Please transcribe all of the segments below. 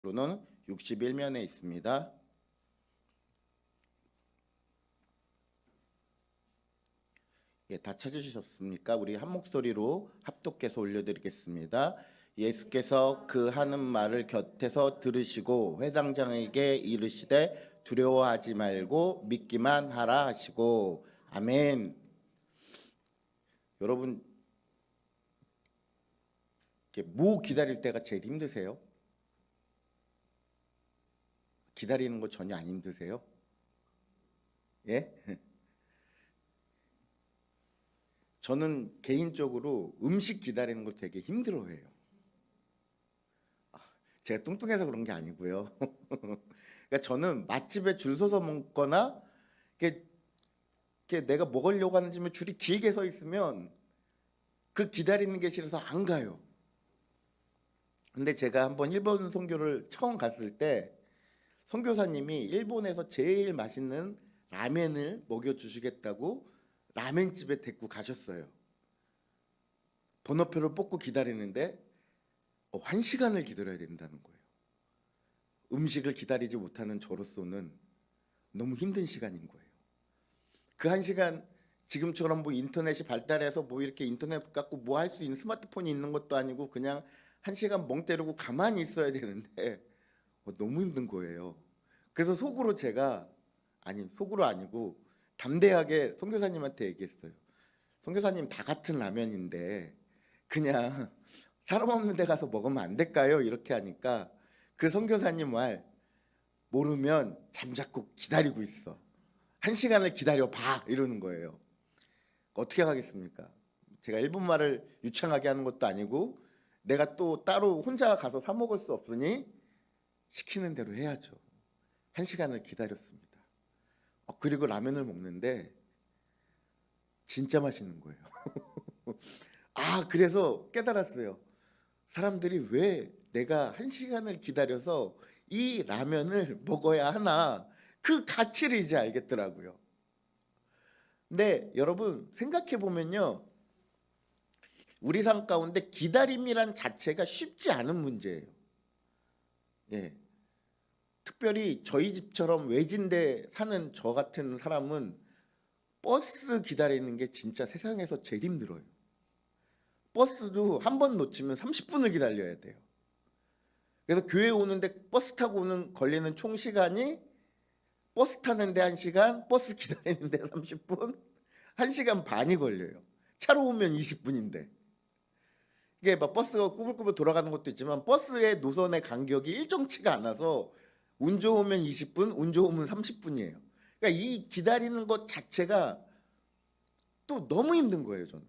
로는 61면에 있습니다. 예, 다 찾으셨습니까? 우리 한 목소리로 합독해서 올려드리겠습니다. 예수께서 그 하는 말을 곁에서 들으시고 회당장에게 이르시되 두려워하지 말고 믿기만 하라 하시고 아멘. 여러분 뭐 기다릴 때가 제일 힘드세요? 기다리는 거 전혀 안 힘드세요? 예? 저는 개인적으로 음식 기다리는 걸 되게 힘들어해요. 제가 뚱뚱해서 그런 게 아니고요. 그러니까 저는 맛집에 줄 서서 먹거나 이게 내가 먹으려고 하는 집에 줄이 길게 서 있으면 그 기다리는 게 싫어서 안 가요. 근데 제가 한번 일본 선교를 처음 갔을 때 선교사님이 일본에서 제일 맛있는 라멘을 먹여주시겠다고 라멘집에 데리고 가셨어요. 번호표를 뽑고 기다리는데 1시간을 기다려야 된다는 거예요. 음식을 기다리지 못하는 저로서는 너무 힘든 시간인 거예요. 그 1시간 지금처럼 뭐 인터넷이 발달해서 뭐 이렇게 인터넷 갖고 뭐 할 수 있는 스마트폰이 있는 것도 아니고 그냥 1시간 멍 때리고 가만히 있어야 되는데 너무 힘든 거예요. 그래서 속으로 속으로 아니고 담대하게 선교사님한테 얘기했어요. 선교사님 다 같은 라면인데 그냥 사람 없는 데 가서 먹으면 안 될까요? 이렇게 하니까 그 선교사님 말 모르면 잠자코 기다리고 있어. 1시간을 기다려봐 이러는 거예요. 어떻게 하겠습니까? 제가 일본말을 유창하게 하는 것도 아니고 내가 또 따로 혼자 가서 사 먹을 수 없으니 시키는 대로 해야죠. 1시간을 기다렸습니다. 그리고 라면을 먹는데 진짜 맛있는 거예요. 그래서 깨달았어요. 사람들이 왜 내가 1시간을 기다려서 이 라면을 먹어야 하나, 그 가치를 이제 알겠더라고요. 근데 여러분 생각해 보면요, 우리 삶 가운데 기다림이란 자체가 쉽지 않은 문제예요. 예. 특별히 저희 집처럼 외진데 사는 저 같은 사람은 버스 기다리는 게 진짜 세상에서 제일 힘들어요. 버스도 한 번 놓치면 30분을 기다려야 돼요. 그래서 교회 오는데 버스 타고 오는 걸리는 총 시간이 버스 타는데 1시간, 버스 기다리는데 30분, 1시간 반이 걸려요. 차로 오면 20분인데. 이게 막 버스가 꾸불꾸불 돌아가는 것도 있지만 버스의 노선의 간격이 일정치가 않아서 운 좋으면 20분, 운 좋으면 30분이에요. 그러니까 이 기다리는 것 자체가 또 너무 힘든 거예요, 저는.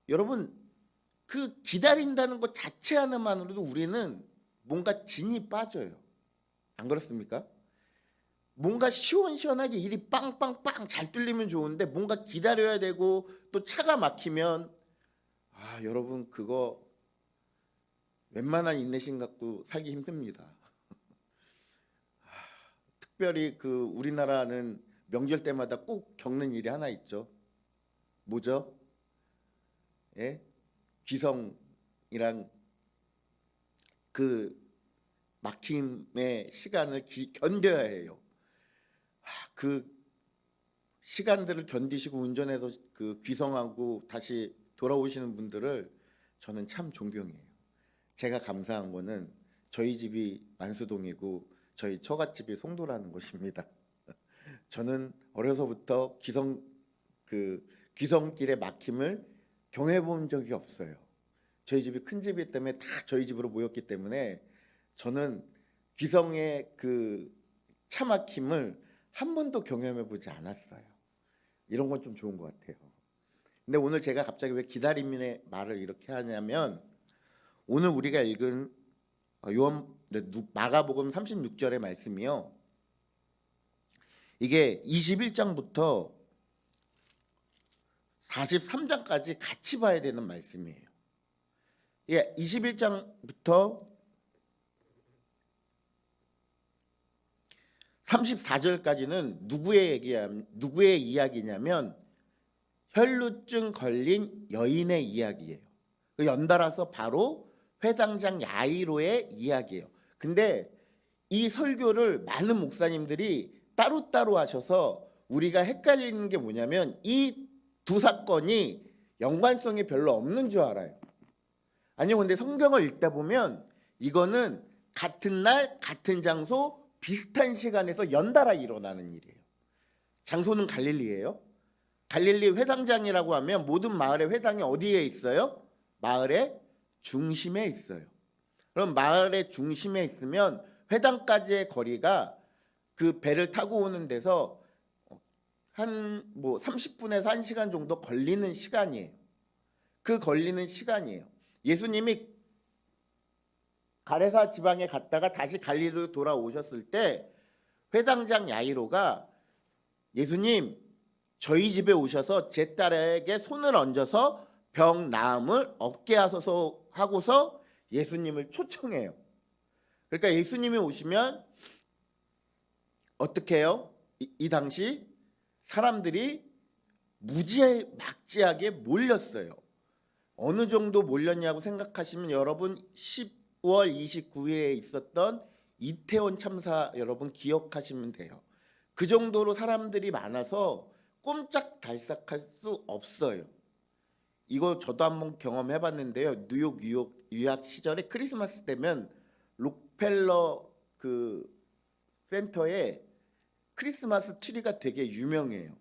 여러분, 그 기다린다는 것 자체 하나만으로도 우리는 뭔가 진이 빠져요. 안 그렇습니까? 뭔가 시원시원하게 일이 빵빵빵 잘 뚫리면 좋은데 뭔가 기다려야 되고 또 차가 막히면 여러분 그거 웬만한 인내심 갖고 살기 힘듭니다. 특별히 그 우리나라는 명절 때마다 꼭 겪는 일이 하나 있죠. 뭐죠? 예? 귀성이랑 그 막힘의 시간을 견뎌야 해요. 그 시간들을 견디시고 운전해서 그 귀성하고 다시 돌아오시는 분들을 저는 참 존경해요. 제가 감사한 거는 저희 집이 만수동이고 저희 처갓집이 송도라는 곳입니다. 저는 어려서부터 귀성길의 막힘을 경험해 본 적이 없어요. 저희 집이 큰 집이기 때문에 다 저희 집으로 모였기 때문에 저는 귀성의 그 차 막힘을 한 번도 경험해 보지 않았어요. 이런 건 좀 좋은 것 같아요. 근데 오늘 제가 갑자기 왜 기다림의 말을 이렇게 하냐면 오늘 우리가 읽은 마가복음 36절의 말씀이요. 이게 21장부터 43장까지 같이 봐야 되는 말씀이에요. 예, 21장부터 34절까지는 누구의 이야기냐면 혈루증 걸린 여인의 이야기예요. 연달아서 바로 회당장 야이로의 이야기예요. 근데 이 설교를 많은 목사님들이 따로따로 하셔서 우리가 헷갈리는 게 뭐냐면 이 두 사건이 연관성이 별로 없는 줄 알아요. 아니요, 근데 성경을 읽다 보면 이거는 같은 날 같은 장소 비슷한 시간에서 연달아 일어나는 일이에요. 장소는 갈릴리예요. 갈릴리 회당장이라고 하면 모든 마을의 회당이 어디에 있어요? 마을의 중심에 있어요. 그럼 마을의 중심에 있으면 회당까지의 거리가 그 배를 타고 오는 데서 한 30분에서 1시간 정도 걸리는 시간이에요. 그 걸리는 시간이에요. 예수님이 가레사 지방에 갔다가 다시 갈릴리로 돌아오셨을 때 회당장 야이로가 예수님, 저희 집에 오셔서 제 딸에게 손을 얹어서 병 나음을 얻게 하소서 하고서 예수님을 초청해요. 그러니까 예수님이 오시면 어떻게 해요? 이 당시 사람들이 무지막지하게 몰렸어요. 어느 정도 몰렸냐고 생각하시면 여러분 10월 29일에 있었던 이태원 참사 여러분 기억하시면 돼요. 그 정도로 사람들이 많아서 꼼짝달싹할 수 없어요. 이거 저도 한번 경험해봤는데요. 뉴욕 유학 시절에 크리스마스 때면 록펠러 그 센터에 크리스마스 트리가 되게 유명해요.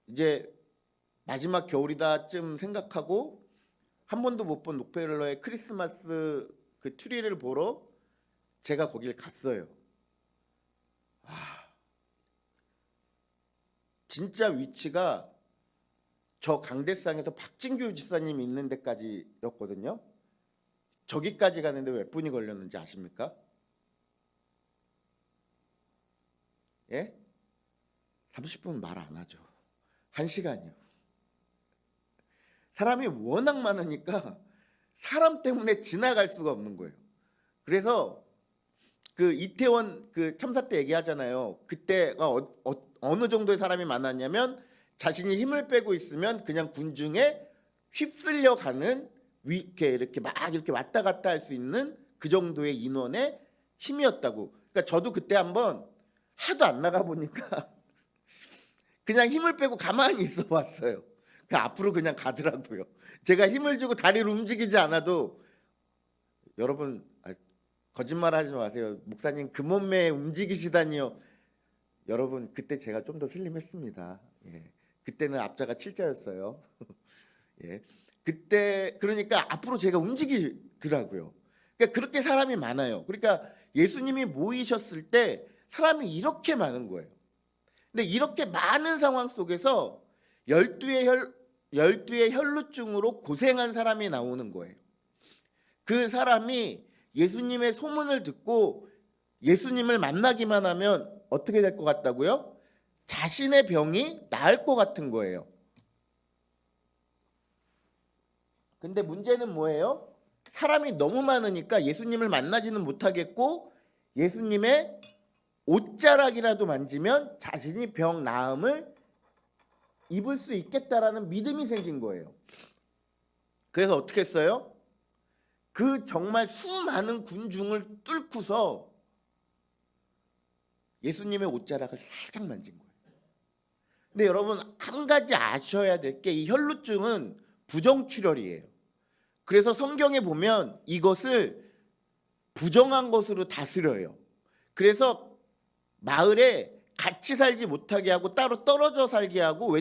이제 마지막 겨울이다쯤 생각하고 한 번도 못 본 록펠러의 크리스마스 그 트리를 보러 제가 거길 갔어요. 진짜 위치가 저 강대상에서 박진규 집사님이 있는 데까지였거든요. 저기까지 가는데 몇 분이 걸렸는지 아십니까? 예? 30분 말 안 하죠. 1시간이요. 사람이 워낙 많으니까 사람 때문에 지나갈 수가 없는 거예요. 그래서 그 이태원 그 참사 때 얘기하잖아요. 그때가 어느 정도의 사람이 많았냐면 자신이 힘을 빼고 있으면 그냥 군중에 휩쓸려 가는 이렇게 막 이렇게 왔다 갔다 할 수 있는 그 정도의 인원의 힘이었다고. 그러니까 저도 그때 한번 하도 안 나가 보니까 그냥 힘을 빼고 가만히 있어 봤어요. 앞으로 그냥 가더라고요. 제가 힘을 주고 다리를 움직이지 않아도 여러분 거짓말하지 마세요. 목사님 그 몸매 움직이시다니요. 여러분 그때 제가 좀 더 슬림했습니다. 예. 그때는 앞자가 7자였어요. 예. 그때 그러니까 앞으로 제가 움직이더라고요. 그러니까 그렇게 사람이 많아요. 그러니까 예수님이 모이셨을 때 사람이 이렇게 많은 거예요. 근데 이렇게 많은 상황 속에서 12의 혈루증으로 고생한 사람이 나오는 거예요. 그 사람이 예수님의 소문을 듣고 예수님을 만나기만 하면 어떻게 될 것 같다고요? 자신의 병이 나을 것 같은 거예요. 근데 문제는 뭐예요? 사람이 너무 많으니까 예수님을 만나지는 못하겠고 예수님의 옷자락이라도 만지면 자신이 병 나음을 입을 수 있겠다라는 믿음이 생긴 거예요. 그래서 어떻게 했어요? 그 정말 수많은 군중을 뚫고서 예수님의 옷자락을 살짝 만진 거예요. 근데 여러분 한 가지 아셔야 될 게 이 혈루증은 부정출혈이에요. 그래서 성경에 보면 이것을 부정한 것으로 다스려요. 그래서 마을에 같이 살지 못하게 하고 따로 떨어져 살게 하고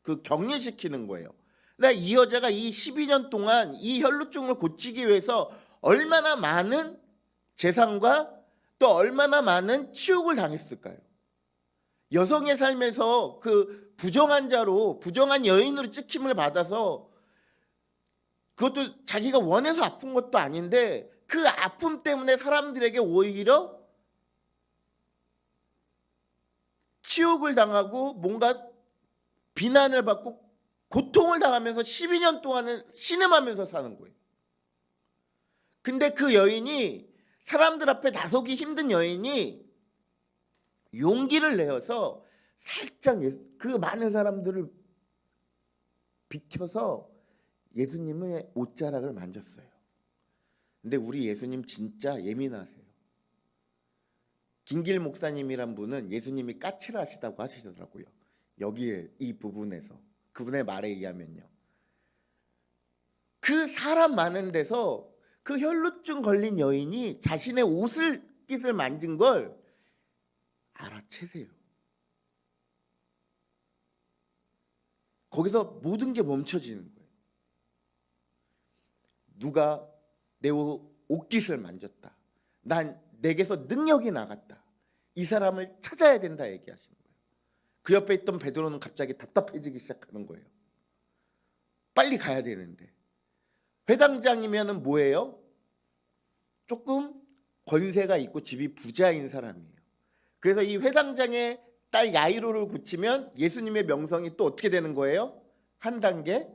그 격리시키는 거예요. 근데 이 여자가 이 12년 동안 이 혈루증을 고치기 위해서 얼마나 많은 재산과 또 얼마나 많은 치욕을 당했을까요? 여성의 삶에서 그 부정한 자로 부정한 여인으로 찍힘을 받아서 그것도 자기가 원해서 아픈 것도 아닌데 그 아픔 때문에 사람들에게 오히려 치욕을 당하고 뭔가 비난을 받고 고통을 당하면서 12년 동안은 신음하면서 사는 거예요. 근데 그 여인이 사람들 앞에 나서기 힘든 여인이 용기를 내어서 살짝 그 많은 사람들을 비켜서 예수님의 옷자락을 만졌어요. 근데 우리 예수님 진짜 예민하세요. 김길 목사님이란 분은 예수님이 까칠하시다고 하시더라고요. 여기에 이 부분에서 그분의 말에 의하면요. 그 사람 많은 데서 그 혈루증 걸린 여인이 자신의 옷깃을 만진 걸 알아채세요. 거기서 모든 게 멈춰지는 거예요. 누가 내 옷깃을 만졌다. 난 내게서 능력이 나갔다. 이 사람을 찾아야 된다 얘기하시는 거예요. 그 옆에 있던 베드로는 갑자기 답답해지기 시작하는 거예요. 빨리 가야 되는데. 회당장이면은 뭐예요? 조금 권세가 있고 집이 부자인 사람이에요. 그래서 이 회당장의 딸 야이로를 고치면 예수님의 명성이 또 어떻게 되는 거예요? 한 단계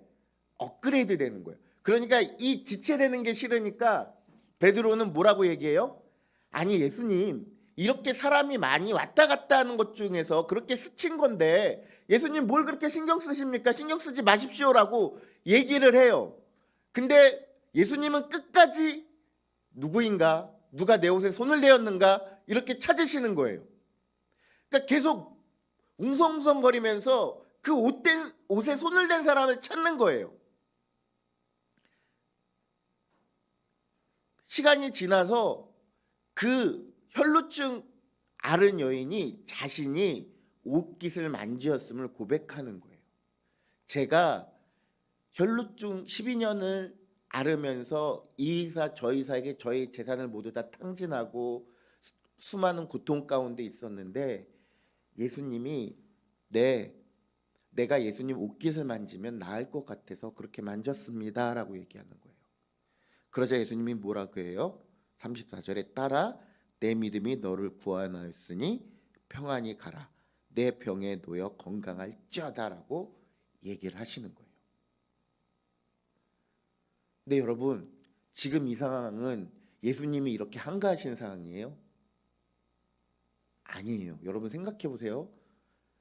업그레이드 되는 거예요. 그러니까 이 지체되는 게 싫으니까 베드로는 뭐라고 얘기해요? 아니 예수님, 이렇게 사람이 많이 왔다 갔다 하는 것 중에서 그렇게 스친 건데 예수님 뭘 그렇게 신경 쓰십니까? 신경 쓰지 마십시오라고 얘기를 해요. 근데 예수님은 끝까지 누구인가? 누가 내 옷에 손을 대었는가? 이렇게 찾으시는 거예요. 그러니까 계속 웅성웅성거리면서 그 옷에 손을 댄 사람을 찾는 거예요. 시간이 지나서 그 혈루증 앓은 여인이 자신이 옷깃을 만지었음을 고백하는 거예요. 제가 혈루증 12년을 앓으면서 이 이사 저 이사에게 저희 재산을 모두 다 탕진하고 수많은 고통 가운데 있었는데 예수님이 내가 예수님 옷깃을 만지면 나을 것 같아서 그렇게 만졌습니다 라고 얘기하는 거예요. 그러자 예수님이 뭐라고 해요? 34절에 따라 내 믿음이 너를 구원하였으니 평안히 가라. 내 병에 놓여 건강할지어다 라고 얘기를 하시는 거예요. 근데 여러분 지금 이 상황은 예수님이 이렇게 한가하신 상황이에요? 아니에요. 여러분 생각해 보세요.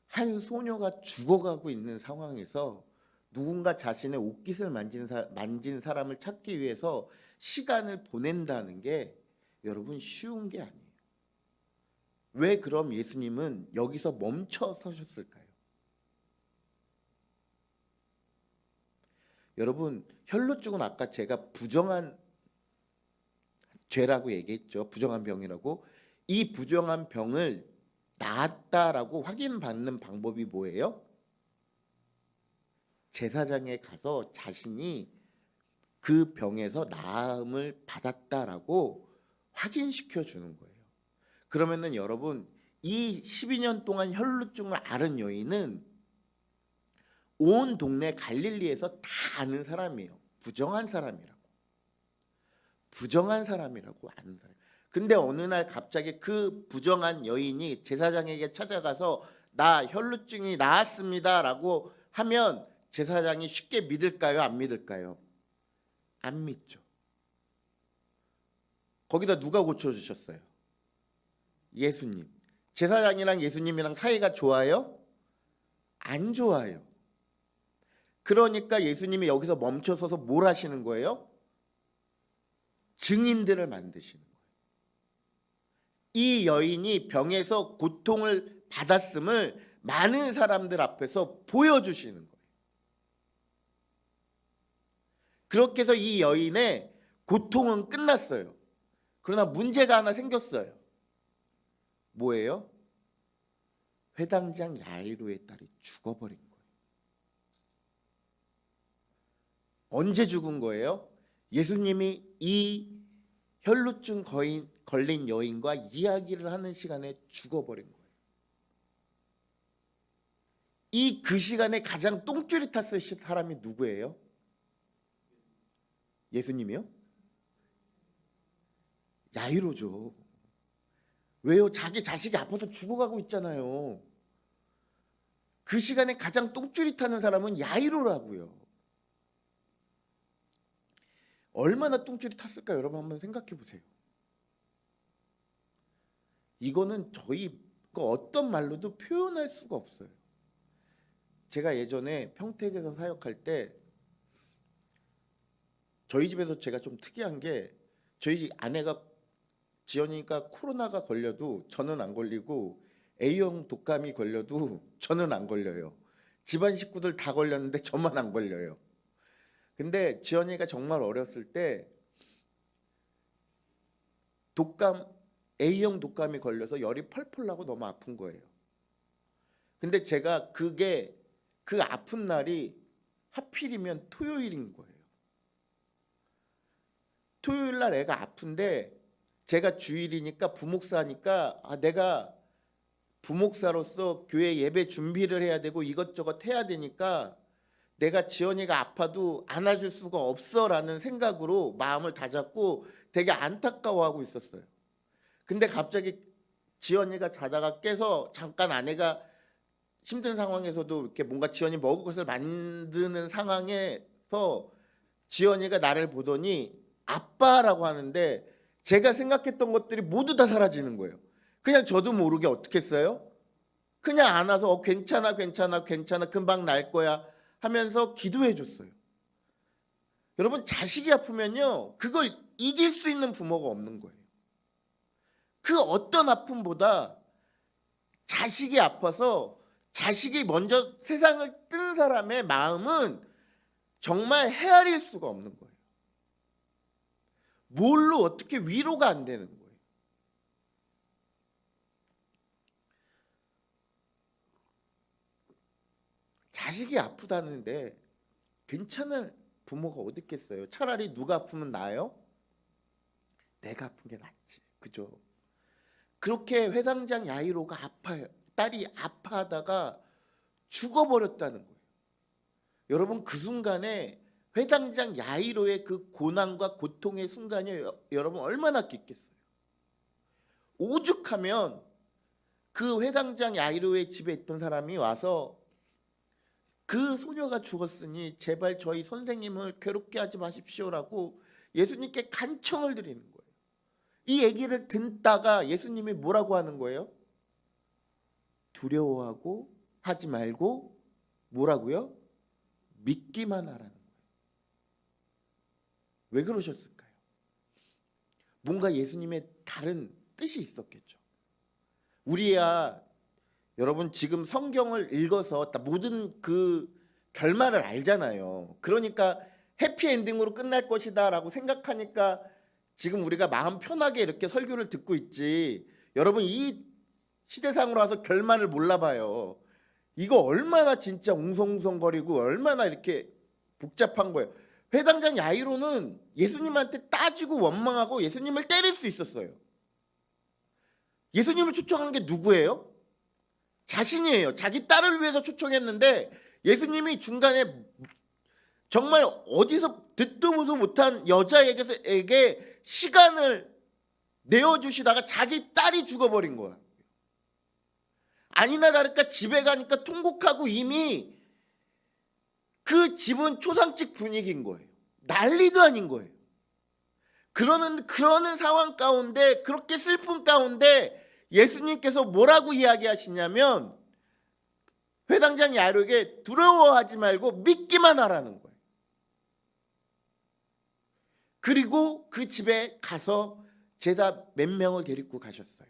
한 소녀가 죽어가고 있는 상황에서 누군가 자신의 옷깃을 만진 사람을 찾기 위해서 시간을 보낸다는 게 여러분 쉬운 게 아니에요. 왜 그럼 예수님은 여기서 멈춰 서셨을까요? 여러분 혈루증은 아까 제가 부정한 죄라고 얘기했죠. 부정한 병이라고. 이 부정한 병을 나았다라고 확인받는 방법이 뭐예요? 제사장에 가서 자신이 그 병에서 나음을 받았다라고 확인시켜 주는 거예요. 그러면은 여러분 이 12년 동안 혈루증을 앓은 여인은 온 동네 갈릴리에서 다 아는 사람이에요. 부정한 사람이라고 아는 사람. 근데 어느 날 갑자기 그 부정한 여인이 제사장에게 찾아가서 나 혈루증이 나았습니다라고 하면 제사장이 쉽게 믿을까요? 안 믿을까요? 안 믿죠. 거기다 누가 고쳐주셨어요? 예수님. 제사장이랑 예수님이랑 사이가 좋아요? 안 좋아요. 그러니까 예수님이 여기서 멈춰서서 뭘 하시는 거예요? 증인들을 만드시는 거예요. 이 여인이 병에서 고통을 받았음을 많은 사람들 앞에서 보여주시는 거예요. 그렇게 해서 이 여인의 고통은 끝났어요. 그러나 문제가 하나 생겼어요. 뭐예요? 회당장 야이로의 딸이 죽어버린 거예요. 언제 죽은 거예요? 예수님이 이 혈루증 걸린 여인과 이야기를 하는 시간에 죽어버린 거예요. 그 시간에 가장 똥줄이 탔을 사람이 누구예요? 예수님이요? 야이로죠. 왜요? 자기 자식이 아파서 죽어가고 있잖아요. 그 시간에 가장 똥줄이 타는 사람은 야이로라고요. 얼마나 똥줄이 탔을까요? 여러분 한번 생각해 보세요. 이거는 저희 어떤 말로도 표현할 수가 없어요. 제가 예전에 평택에서 사역할 때 저희 집에서 제가 좀 특이한 게 저희 아내가 지연이가 코로나가 걸려도 저는 안 걸리고 A형 독감이 걸려도 저는 안 걸려요. 집안 식구들 다 걸렸는데 저만 안 걸려요. 근데 지연이가 정말 어렸을 때 독감 A형 독감이 걸려서 열이 펄펄 나고 너무 아픈 거예요. 근데 제가 그게 그 아픈 날이 하필이면 토요일인 거예요. 토요일 날 애가 아픈데 제가 주일이니까 부목사니까 내가 부목사로서 교회 예배 준비를 해야 되고 이것저것 해야 되니까 내가 지연이가 아파도 안아줄 수가 없어라는 생각으로 마음을 다잡고 되게 안타까워하고 있었어요. 근데 갑자기 지연이가 자다가 깨서 잠깐 아내가 힘든 상황에서도 이렇게 뭔가 지연이 먹을 것을 만드는 상황에서 지연이가 나를 보더니 아빠라고 하는데 제가 생각했던 것들이 모두 다 사라지는 거예요. 그냥 저도 모르게 어떻게 했어요? 그냥 안아서 괜찮아 괜찮아 괜찮아 금방 날 거야 하면서 기도해 줬어요. 여러분 자식이 아프면요 그걸 이길 수 있는 부모가 없는 거예요. 그 어떤 아픔보다 자식이 아파서 자식이 먼저 세상을 뜬 사람의 마음은 정말 헤아릴 수가 없는 거예요. 뭘로 어떻게 위로가 안 되는 거예요. 자식이 아프다는데 괜찮을 부모가 어디 있겠어요. 차라리 누가 아프면 나아요? 내가 아픈 게 낫지. 그죠? 그렇게 회당장 야이로가 아파요. 딸이 아파하다가 죽어버렸다는 거예요. 여러분 그 순간에 회당장 야이로의 그 고난과 고통의 순간이 여러분 얼마나 깊겠어요. 오죽하면 그 회당장 야이로의 집에 있던 사람이 와서 그 소녀가 죽었으니 제발 저희 선생님을 괴롭게 하지 마십시오라고 예수님께 간청을 드리는 거예요. 이 얘기를 듣다가 예수님이 뭐라고 하는 거예요? 두려워하고 하지 말고 뭐라고요? 믿기만 하라는 거예요. 왜 그러셨을까요? 뭔가 예수님의 다른 뜻이 있었겠죠. 우리야 여러분 지금 성경을 읽어서 모든 그 결말을 알잖아요. 그러니까 해피엔딩으로 끝날 것이다 라고 생각하니까 지금 우리가 마음 편하게 이렇게 설교를 듣고 있지. 여러분 이 시대상으로 와서 결말을 몰라봐요. 이거 얼마나 진짜 웅성웅성거리고 얼마나 이렇게 복잡한 거예요. 회당장 야이로는 예수님한테 따지고 원망하고 예수님을 때릴 수 있었어요. 예수님을 초청한 게 누구예요? 자신이에요. 자기 딸을 위해서 초청했는데 예수님이 중간에 정말 어디서 듣도 보도 못한 여자에게 시간을 내어주시다가 자기 딸이 죽어버린 거야. 아니나 다를까 집에 가니까 통곡하고 이미 그 집은 초상집 분위기인 거예요. 난리도 아닌 거예요. 그러는 상황 가운데 그렇게 슬픈 가운데 예수님께서 뭐라고 이야기하시냐면 회당장 야이로에게 두려워하지 말고 믿기만 하라는 거예요. 그리고 그 집에 가서 제자 몇 명을 데리고 가셨어요.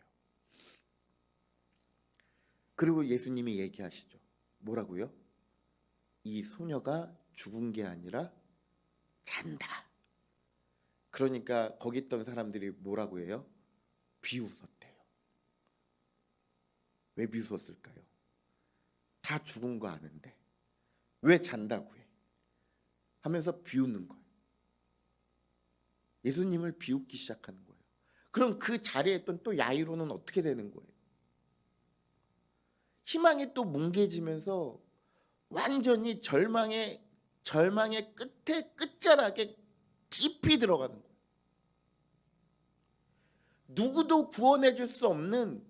그리고 예수님이 얘기하시죠. 뭐라고요? 이 소녀가 죽은 게 아니라 잔다. 그러니까 거기 있던 사람들이 뭐라고 해요? 비웃었대요. 왜 비웃었을까요? 다 죽은 거 아는데 왜 잔다고 해? 하면서 비웃는 거예요. 예수님을 비웃기 시작하는 거예요. 그럼 그 자리에 있던 또 야이로는 어떻게 되는 거예요? 희망이 또 뭉개지면서 완전히 절망의 끝에 끝자락에 깊이 들어가는 거예요. 누구도 구원해 줄 수 없는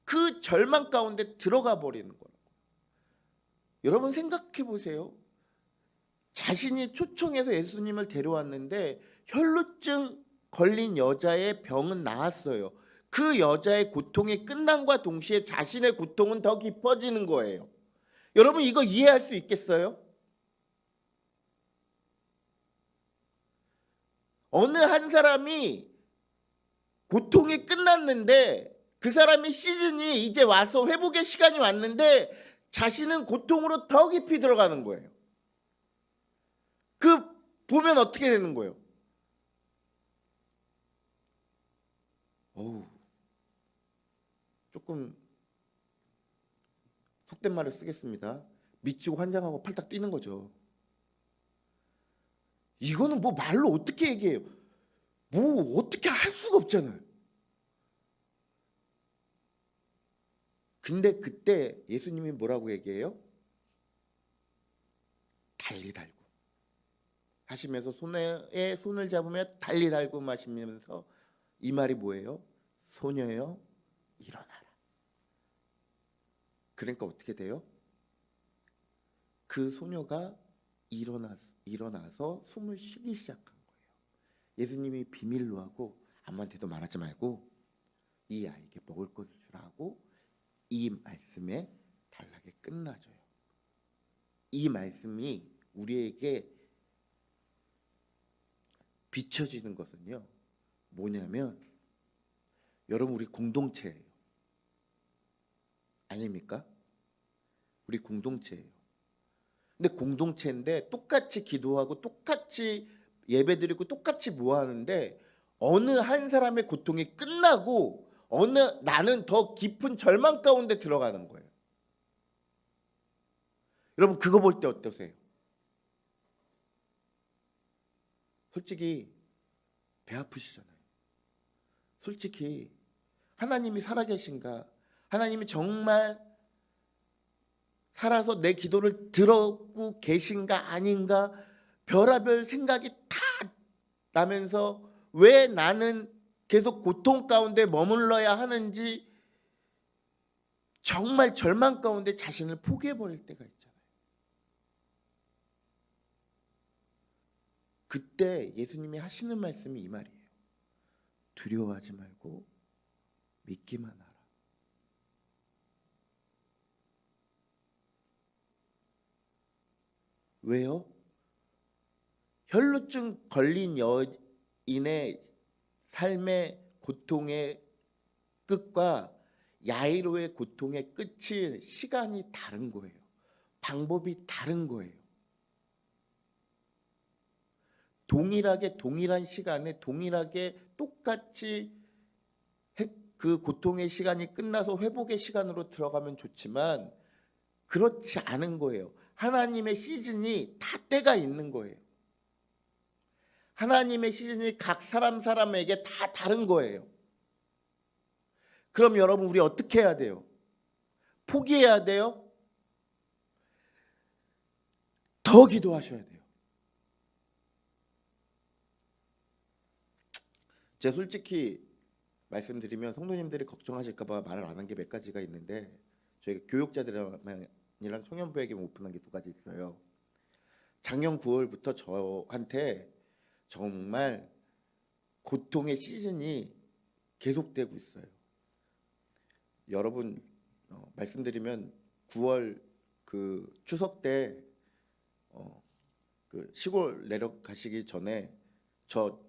그 절망 가운데 들어가 버리는 거예요. 여러분 생각해 보세요. 자신이 초청해서 예수님을 데려왔는데 혈루증 걸린 여자의 병은 나았어요. 그 여자의 고통이 끝남과 동시에 자신의 고통은 더 깊어지는 거예요. 여러분 이거 이해할 수 있겠어요? 어느 한 사람이 고통이 끝났는데 그 사람의 시즌이 이제 와서 회복의 시간이 왔는데 자신은 고통으로 더 깊이 들어가는 거예요. 그 보면 어떻게 되는 거예요? 어우, 조금 속된 말을 쓰겠습니다. 미치고 환장하고 팔딱 뛰는 거죠. 이거는 뭐 말로 어떻게 얘기해요? 뭐 어떻게 할 수가 없잖아요. 근데 그때 예수님이 뭐라고 얘기해요? 달리 달고 하시면서 손에 손을 잡으며 달리 달고 마시면서 이 말이 뭐예요? 소녀여 일어나라. 그러니까 어떻게 돼요? 그 소녀가 일어나서 숨을 쉬기 시작한 거예요. 예수님이 비밀로 하고 아무한테도 말하지 말고 이 아이에게 먹을 것을 주라고 이 말씀에 단락이 끝나져요. 이 말씀이 우리에게 비춰지는 것은요, 뭐냐면 여러분 우리 공동체예요. 아닙니까? 우리 공동체예요. 근데 공동체인데 똑같이 기도하고 똑같이 예배드리고 똑같이 모아하는데 어느 한 사람의 고통이 끝나고 나는 더 깊은 절망 가운데 들어가는 거예요. 여러분 그거 볼 때 어떠세요? 솔직히 배 아프시잖아요. 솔직히 하나님이 살아계신가? 하나님이 정말 살아서 내 기도를 들었고 계신가 아닌가? 별의별 생각이 다 나면서 왜 나는 계속 고통 가운데 머물러야 하는지 정말 절망 가운데 자신을 포기해버릴 때가 있잖아요. 그때 예수님이 하시는 말씀이 이 말이에요. 두려워하지 말고 믿기만 하라. 왜요? 혈루증 걸린 여인의 삶의 고통의 끝과 야이로의 고통의 끝이 시간이 다른 거예요. 방법이 다른 거예요. 동일한 시간에 동일하게 똑같이 그 고통의 시간이 끝나서 회복의 시간으로 들어가면 좋지만 그렇지 않은 거예요. 하나님의 시즌이 다 때가 있는 거예요. 하나님의 시즌이 각 사람에게 다 다른 거예요. 그럼 여러분 우리 어떻게 해야 돼요? 포기해야 돼요? 더 기도하셔야 돼요. 제가 솔직히 말씀드리면 성도님들이 걱정하실까 봐 말을 안 한 게 몇 가지가 있는데 저희가 교육자들이랑 청년부에게 오픈한 게 두 가지 있어요. 작년 9월부터 저한테 정말 고통의 시즌이 계속되고 있어요. 여러분 말씀드리면 9월 그 추석 때 그 시골 내려가시기 전에 저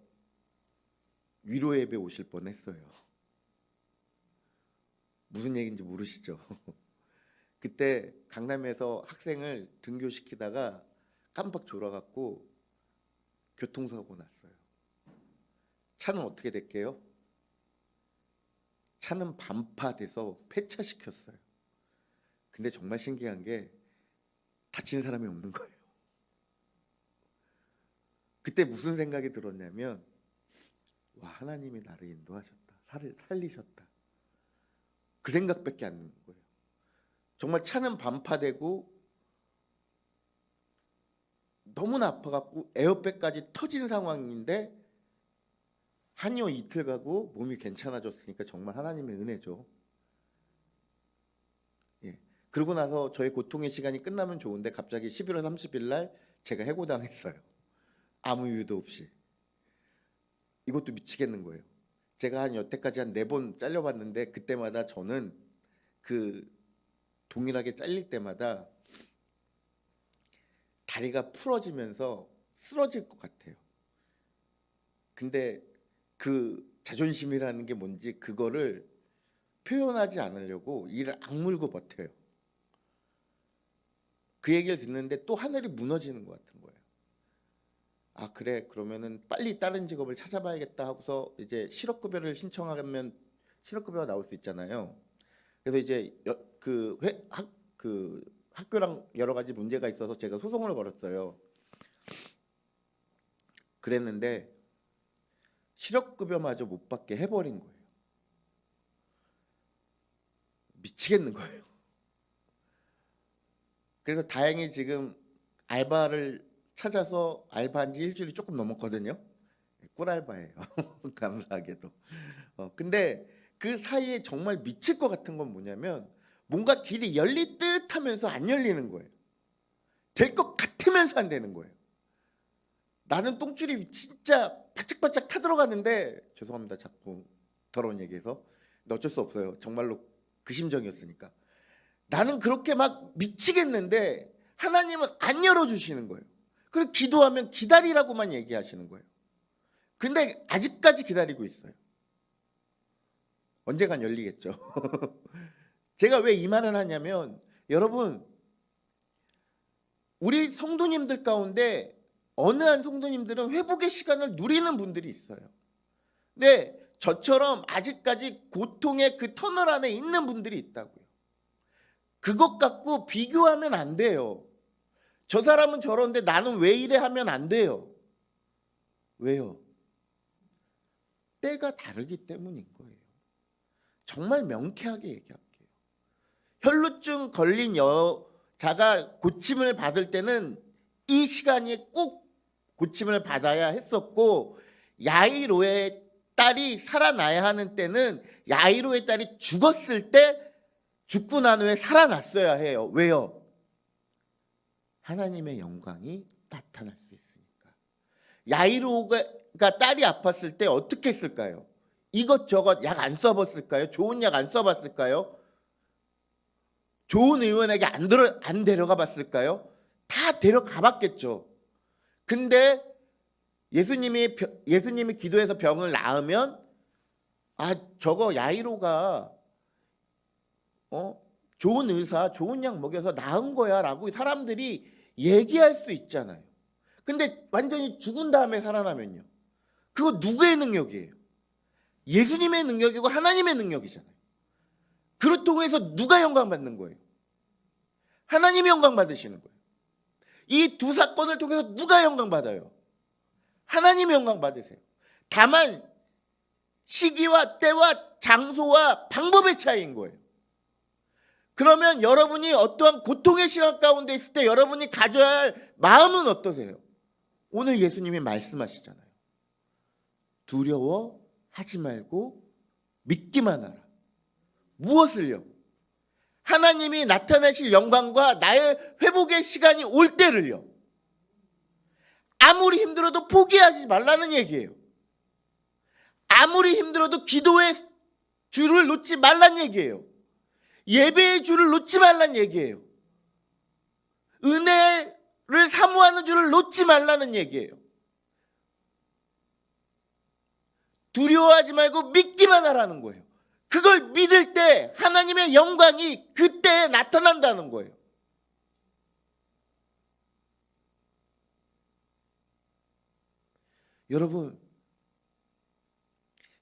위로 예배 오실 뻔했어요. 무슨 얘기인지 모르시죠? 그때 강남에서 학생을 등교시키다가 깜빡 졸아갖고 교통사고 났어요. 차는 어떻게 됐게요? 차는 반파돼서 폐차시켰어요. 근데 정말 신기한 게 다친 사람이 없는 거예요. 그때 무슨 생각이 들었냐면 와, 하나님이 나를 인도하셨다. 살리셨다. 그 생각밖에 안 드는 거예요. 정말 차는 반파되고 너무나 아파갖고 에어백까지 터진 상황인데 한여 이틀 가고 몸이 괜찮아졌으니까 정말 하나님의 은혜죠. 예. 그러고 나서 저의 고통의 시간이 끝나면 좋은데 갑자기 11월 30일 날 제가 해고당했어요. 아무 이유도 없이. 이것도 미치겠는 거예요. 제가 한 여태까지 한 4번 잘려봤는데 그때마다 저는 그 동일하게 잘릴 때마다 다리가 풀어지면서 쓰러질 것 같아요. 근데 그 자존심이라는 게 뭔지 그거를 표현하지 않으려고 이를 악물고 버텨요. 그 얘기를 듣는데 또 하늘이 무너지는 것 같은 거예요. 아 그래 그러면은 빨리 다른 직업을 찾아봐야겠다 하고서 이제 실업급여를 신청하면 실업급여가 나올 수 있잖아요. 그래서 이제 그 학교랑 여러 가지 문제가 있어서 제가 소송을 걸었어요. 그랬는데 실업급여마저 못 받게 해버린 거예요. 미치겠는 거예요. 그래서 다행히 지금 알바를 찾아서 알바한 지 일주일이 조금 넘었거든요. 꿀알바예요. 감사하게도. 근데 그 사이에 정말 미칠 것 같은 건 뭐냐면 뭔가 길이 열릴 듯 하면서 안 열리는 거예요. 될 것 같으면서 안 되는 거예요. 나는 똥줄이 진짜 바짝바짝 타들어가는데 죄송합니다. 자꾸 더러운 얘기해서. 근데 어쩔 수 없어요. 정말로 그 심정이었으니까. 나는 그렇게 막 미치겠는데 하나님은 안 열어주시는 거예요. 그리고 기도하면 기다리라고만 얘기하시는 거예요. 근데 아직까지 기다리고 있어요. 언젠간 열리겠죠. 제가 왜 이 말을 하냐면 여러분 우리 성도님들 가운데 어느 한 성도님들은 회복의 시간을 누리는 분들이 있어요. 근데 저처럼 아직까지 고통의 그 터널 안에 있는 분들이 있다고요. 그것 갖고 비교하면 안 돼요. 저 사람은 저런데 나는 왜 이래 하면 안 돼요. 왜요? 때가 다르기 때문인 거예요. 정말 명쾌하게 얘기할게요. 혈루증 걸린 여자가 고침을 받을 때는 이 시간이 꼭 고침을 받아야 했었고 야이로의 딸이 살아나야 하는 때는 야이로의 딸이 죽었을 때 죽고 난 후에 살아났어야 해요. 왜요? 하나님의 영광이 나타날 수 있으니까. 야이로가 딸이 아팠을 때 어떻게 했을까요? 이것저것 약 안 써봤을까요? 좋은 약 안 써봤을까요? 좋은 의원에게 안 데려가 봤을까요? 다 데려가 봤겠죠. 근데 예수님이 기도해서 병을 낳으면 아 저거 야이로가 좋은 의사 좋은 약 먹여서 나은 거야 라고 사람들이 얘기할 수 있잖아요. 근데 완전히 죽은 다음에 살아나면요. 그거 누구의 능력이에요? 예수님의 능력이고 하나님의 능력이잖아요. 그렇다고 해서 누가 영광 받는 거예요? 하나님이 영광 받으시는 거예요. 이 두 사건을 통해서 누가 영광 받아요? 하나님이 영광 받으세요. 다만 시기와 때와 장소와 방법의 차이인 거예요. 그러면 여러분이 어떠한 고통의 시간 가운데 있을 때 여러분이 가져야 할 마음은 어떠세요? 오늘 예수님이 말씀하시잖아요. 두려워하지 말고 믿기만 하라. 무엇을요? 하나님이 나타내실 영광과 나의 회복의 시간이 올 때를요. 아무리 힘들어도 포기하지 말라는 얘기예요. 아무리 힘들어도 기도의 줄을 놓지 말란 얘기예요. 예배의 줄을 놓지 말란 얘기예요. 은혜를 사모하는 줄을 놓지 말라는 얘기예요. 두려워하지 말고 믿기만 하라는 거예요. 그걸 믿을 때 하나님의 영광이 그때에 나타난다는 거예요. 여러분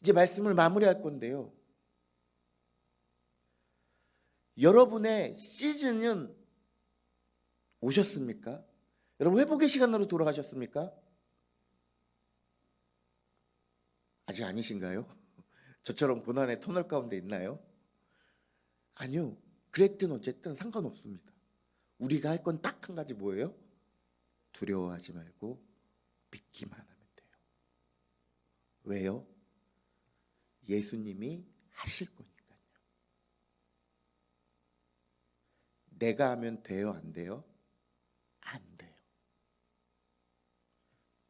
이제 말씀을 마무리할 건데요. 여러분의 시즌은 오셨습니까? 여러분 회복의 시간으로 돌아가셨습니까? 아직 아니신가요? 저처럼 고난의 터널 가운데 있나요? 아니요. 그랬든 어쨌든 상관없습니다. 우리가 할 건 딱 한 가지 뭐예요? 두려워하지 말고 믿기만 하면 돼요. 왜요? 예수님이 하실 거니까요. 내가 하면 돼요? 안 돼요? 안 돼요.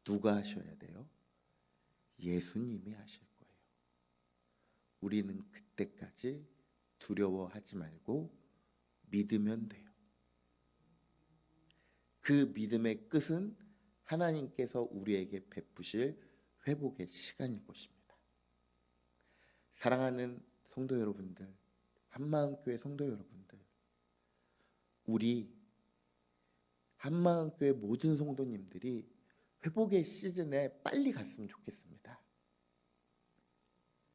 누가 하셔야 돼요? 예수님이 하실 거예요. 우리는 그때까지 두려워하지 말고 믿으면 돼요. 그 믿음의 끝은 하나님께서 우리에게 베푸실 회복의 시간일 것입니다. 사랑하는 성도 여러분들, 한마음교회 성도 여러분들, 우리 한마음교회 모든 성도님들이 회복의 시즌에 빨리 갔으면 좋겠습니다.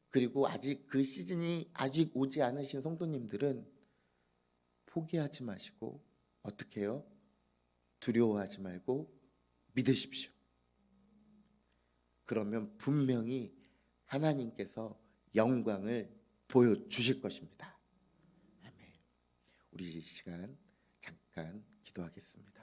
그리고 아직 그 시즌이 아직 오지 않으신 성도님들은 포기하지 마시고 어떻게 해요? 두려워하지 말고 믿으십시오. 그러면 분명히 하나님께서 영광을 보여주실 것입니다. 아멘. 우리 이 시간 잠깐 기도하겠습니다.